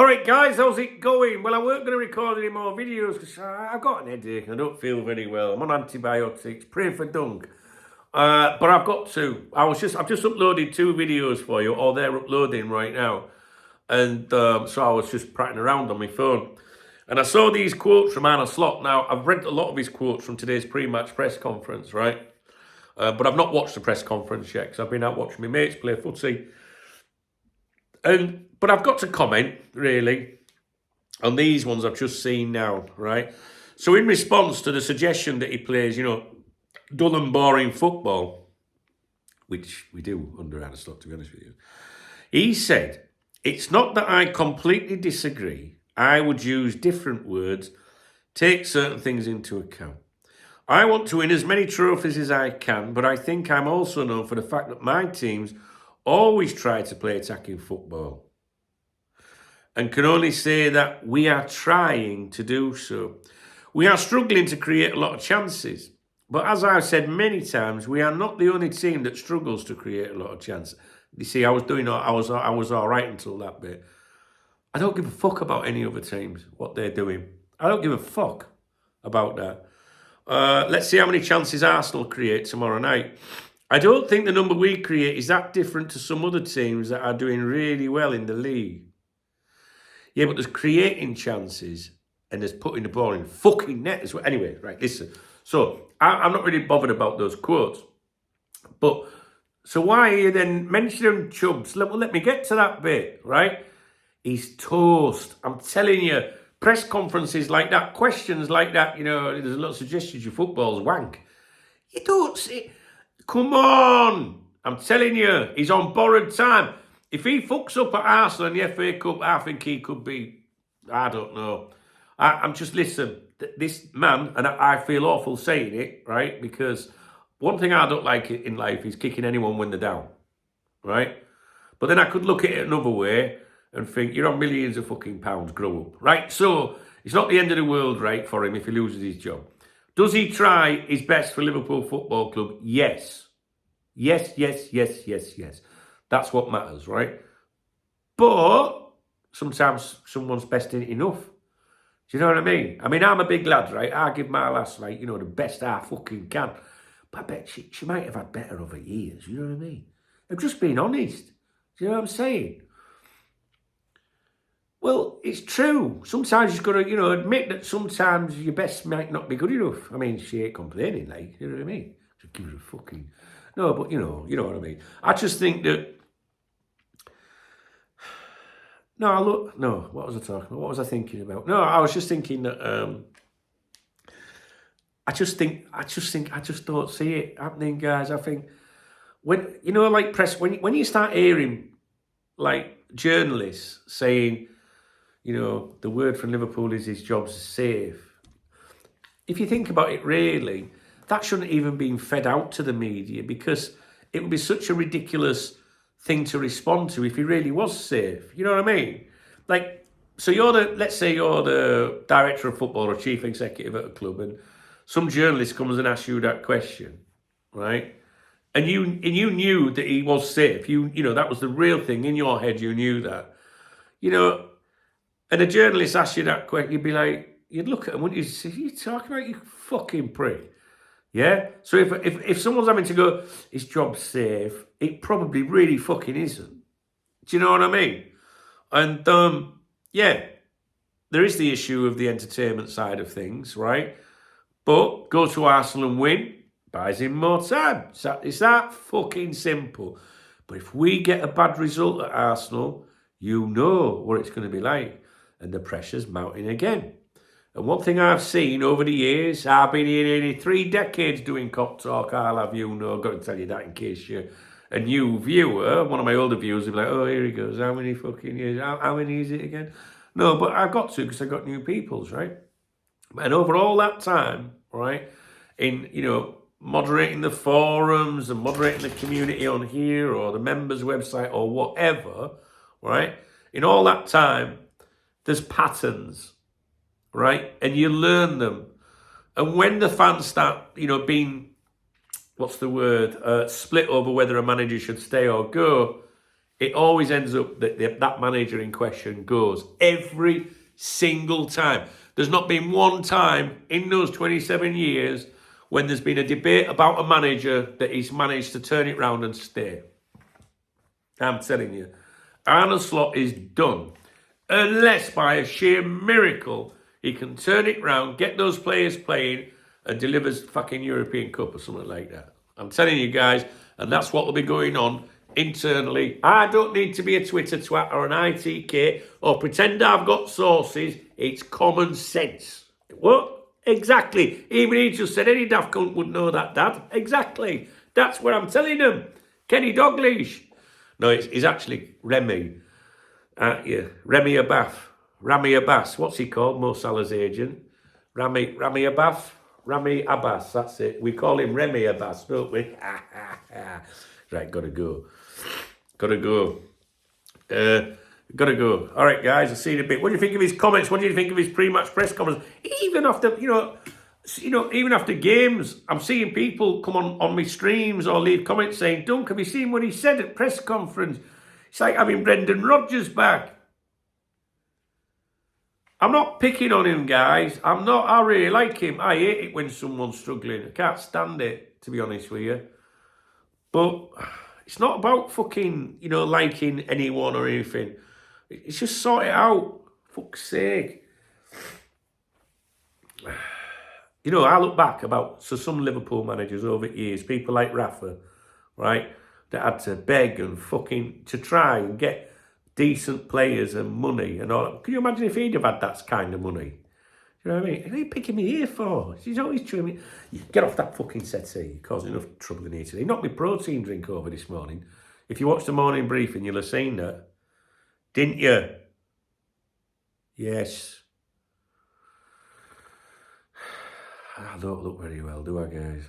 All right, guys, how's it going? Well, I weren't going to record any more videos because I've got an headache and I don't feel very well. I'm on antibiotics. Pray for Dunk. But I've got to. I've just uploaded 2 videos for you, or they're uploading right now. And so I was just prattling around on my phone. And I saw these quotes from Arne. Now, I've read a lot of his quotes from today's pre-match press conference, right? But I've not watched the press conference yet because I've been out watching my mates play footy. But I've got to comment, really, on these ones I've just seen now, right? So in response to the suggestion that he plays, dull and boring football, which we do under Arne, to be honest with you, he said, "It's not that I completely disagree. I would use different words, take certain things into account. I want to win as many trophies as I can, but I think I'm also known for the fact that my teams always try to play attacking football and can only say that we are trying to do so. We are struggling to create a lot of chances, but as I've said many times, we are not the only team that struggles to create a lot of chances." You see, I was all right until that bit. I don't give a fuck about any other teams, what they're doing. I don't give a fuck about that. Let's see how many chances Arsenal create tomorrow night. I don't think the number we create is that different to some other teams that are doing really well in the league. Yeah, but there's creating chances and there's putting the ball in fucking net as well. Anyway, right, listen. So, I'm not really bothered about those quotes. But, so why are you then mentioning Chubbs? Well, let me get to that bit, right? He's toast. I'm telling you, press conferences like that, questions like that, there's a lot of suggestions your football's wank. You don't see... Come on! I'm telling you, he's on borrowed time. If he fucks up at Arsenal in the FA Cup, I think he could be, I don't know. I'm just, listen, this man, and I feel awful saying it, right? Because one thing I don't like in life is kicking anyone when they're down, right? But then I could look at it another way and think, you're on millions of fucking pounds, grow up, right? So, it's not the end of the world, right, for him if he loses his job. Does he try his best for Liverpool Football Club? Yes. Yes. That's what matters, right? But sometimes someone's best ain't enough. Do you know what I mean? I mean, I'm a big lad, right? I give my lass, like, the best I fucking can. But I bet she might have had better over years, you know what I mean? I'm just being honest. Do you know what I'm saying? Well, it's true. Sometimes you've got to, admit that sometimes your best might not be good enough. I mean, she ain't complaining, like, you know what I mean? Just give her a fucking... No, but, you know what I mean. I just think that... what was I talking about? What was I thinking about? No, I was just thinking that... I just don't see it happening, guys. I think... When, like press... When you start hearing, like, journalists saying... the word from Liverpool is his job's safe. If you think about it, really, that shouldn't even be fed out to the media because it would be such a ridiculous thing to respond to if he really was safe. You know what I mean? Like, so let's say you're the director of football or chief executive at a club and some journalist comes and asks you that question, right? And you knew that he was safe. You know, that was the real thing in your head. You knew that. And a journalist asks you that question, you'd look at him, wouldn't you? Say, "You talking about, you fucking prick?" Yeah? So if someone's having to go, his job's safe, it probably really fucking isn't. Do you know what I mean? And, there is the issue of the entertainment side of things, right? But go to Arsenal and win, buys him more time. It's that fucking simple. But if we get a bad result at Arsenal, you know what it's going to be like. And the pressure's mounting again. And one thing I've seen over the years, I've been here nearly 3 decades doing cop talk, I'll have you know, I've got to tell you that in case you're a new viewer. One of my older viewers will be like, "Oh, here he goes, how many fucking years, how many is it again?" No, but I've got to because I've got new peoples, right? And over all that time, right, in, moderating the forums and moderating the community on here or the members' website or whatever, right, in all that time, there's patterns, right? And you learn them. And when the fans start, being, split over whether a manager should stay or go, it always ends up that that manager in question goes every single time. There's not been one time in those 27 years when there's been a debate about a manager that he's managed to turn it round and stay. I'm telling you, Arne Slot is done. Unless by a sheer miracle he can turn it round, get those players playing, and delivers fucking European Cup or something like that. I'm telling you guys, and that's what will be going on internally. I don't need to be a Twitter twat or an ITK or pretend I've got sources. It's common sense. What? Exactly. Even he just said any daft cunt would know that, Dad. Exactly. That's what I'm telling them. Kenny Dalglish. No, it's actually Remy. Remy Abbas. What's he called? Mo Salah's agent. Rami Abbas. That's it. We call him Remy Abbas, don't we? Right, gotta go. Gotta go. All right, guys, I'll see you in a bit. What do you think of his comments? What do you think of his pre-match press conference? Even after, even after games, I'm seeing people come on my streams or leave comments saying, Dunk, have you seen what he said at press conference? It's like having Brendan Rodgers back. I'm not picking on him, guys. I'm not. I really like him. I hate it when someone's struggling. I can't stand it, to be honest with you. But it's not about fucking, liking anyone or anything. It's just sort it out. Fuck's sake. I look back about some Liverpool managers over years, people like Rafa, right, that had to beg and fucking to try and get decent players and money and all that. Can you imagine if he'd have had that kind of money? You know what I mean? What are you picking me here for? He's always chewing me. You get off that fucking settee. You're causing enough trouble in here today. He knocked my protein drink over this morning. If you watched the morning briefing, you'll have seen that. Didn't you? Yes. I don't look very well, do I, guys?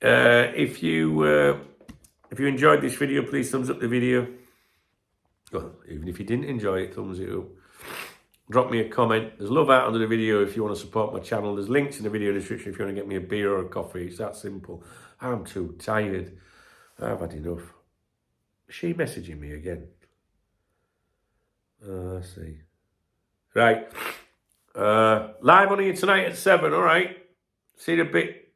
If you enjoyed this video, please thumbs up the video. Well, even if you didn't enjoy it, thumbs it up. Drop me a comment. There's love out under the video if you want to support my channel. There's links in the video description if you want to get me a beer or a coffee. It's that simple. I'm too tired. I've had enough. Is she messaging me again? Let's see. Right. Live on here tonight at 7, all right? See you in a bit.